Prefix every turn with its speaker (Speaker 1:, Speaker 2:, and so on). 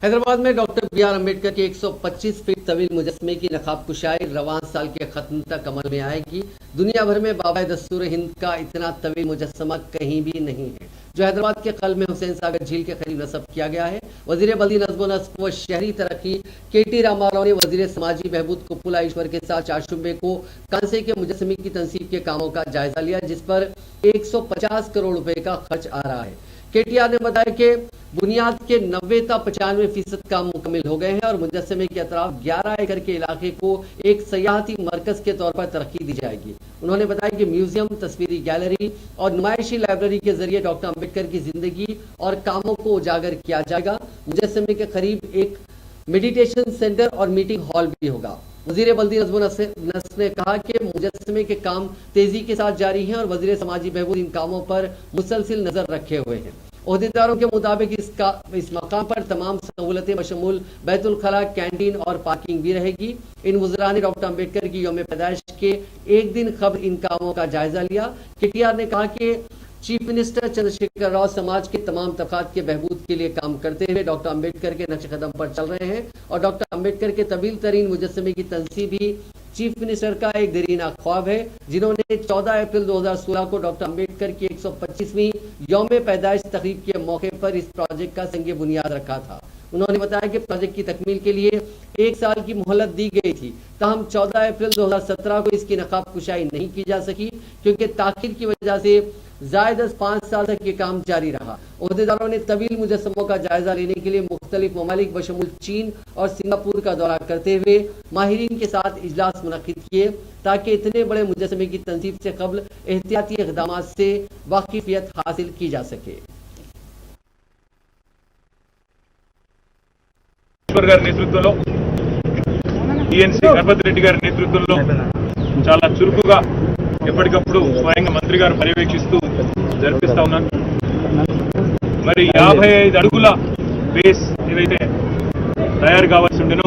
Speaker 1: हैदराबाद में doctor B R. Ambedkar के 125 feet तवील मुजस्मे की नकाब कुशाई रवान साल के खत्म तक अमल में आएगी। दुनिया भर में बाबा दस्तूर हिंद का इतना तवील मुजस्समा कहीं भी नहीं है, जो हैदराबाद के कल्ब में हुसैन सागर झील के करीब नस्ब किया गया है। वजीर बल्दी नज़्म नस्ब व शहरी तरक्की के.टी. रामाराव ने वजीर समाजी बहबूद कुप्पुला ईश्वर के साथ चारशुबे को कांसे के मुजस्समे की तनसीब के कामों का जायजा लिया, जिस पर 150 करोड़ रुपए का खर्च आ रहा है। के.टी.आर. ने बताया कि बुनियाद के 90 से 95% काम मुकम्मल हो गए हैं और मुजस्समे के अतराफ 11 एकड़ के इलाके को एक सयाहती मरकज के तौर पर तरक्की दी जाएगी। उन्होंने बताया कि म्यूजियम, तस्वीरी गैलरी और नुमाइशी लाइब्रेरी के जरिए डॉक्टर अम्बेडकर की जिंदगी और कामों को उजागर किया जाएगा। मुजस्समे के करीब एक मेडिटेशन सेंटर और मीटिंग हॉल भी होगा। वजीर बल्दी नज़्म नस्ब ने कहा कि मुजस्समे के काम तेजी के साथ जारी हैं और वजीर समाजी बहबूद इन कामों पर मुसलसिल नजर रखे हुए हैं। ओहदेदारों के मुताबिक इस मकाम पर तमाम सहूलतें बशमूल बैतुल खला, कैंटीन और पार्किंग भी रहेगी। इन वज़रा ने डॉक्टर अम्बेडकर की यौम पैदाइश के एक दिन कब्ल इन कामों का जायजा लिया। के.टी.आर. ने कहा कि चीफ मिनिस्टर चंद्रशेखर राव समाज के तमाम तबकात के बहबूद के लिए काम करते हुए डॉक्टर अम्बेडकर के नक्श कदम पर चल रहे हैं और डॉक्टर अम्बेडकर के तवील तरीन मुजस्समे की तनसीब ही चीफ मिनिस्टर का एक देरीना ख्वाब है, जिन्होंने 14 अप्रैल 2016 को डॉक्टर अम्बेडकर की 125वीं यौम पैदाइश तकरीब के मौके पर इस प्रोजेक्ट का संग बुनियाद रखा था। उन्होंने बताया कि प्रोजेक्ट की तकमील के लिए 1 साल की मोहलत दी गई थी, ताहम 14 अप्रैल 2017 को इसकी नकाब कुशाई नहीं की जा सकी, क्योंकि ताखीर की वजह से ज़ायद 5 साल तक ये काम जारी रहा। ओहदेदारों ने तवील मुजस्समों का जायजा लेने के लिए मुख्तलिफ ममालिक बशमूल चीन और सिंगापुर का दौरा करते हुए माहिरीन के साथ इजलास मुनक्किद किए, ताकि इतने बड़े मुजस्समे की तनसीब से कबल एहतियाती इक़दामात से वाकिफियत हासिल की जा सके।
Speaker 2: గారి నేతృత్వంలో టీఎన్సీ గణపతి రెడ్డి గారి నేతృత్వంలో చాలా చురుకుగా ఎప్పటికప్పుడు స్వయంగా మంత్రి గారు పర్యవేక్షిస్తూ జరిపిస్తా ఉన్నారు. మరి 55 అడుగుల బేస్ ఏదైతే తయారు కావాల్సి ఉండేనో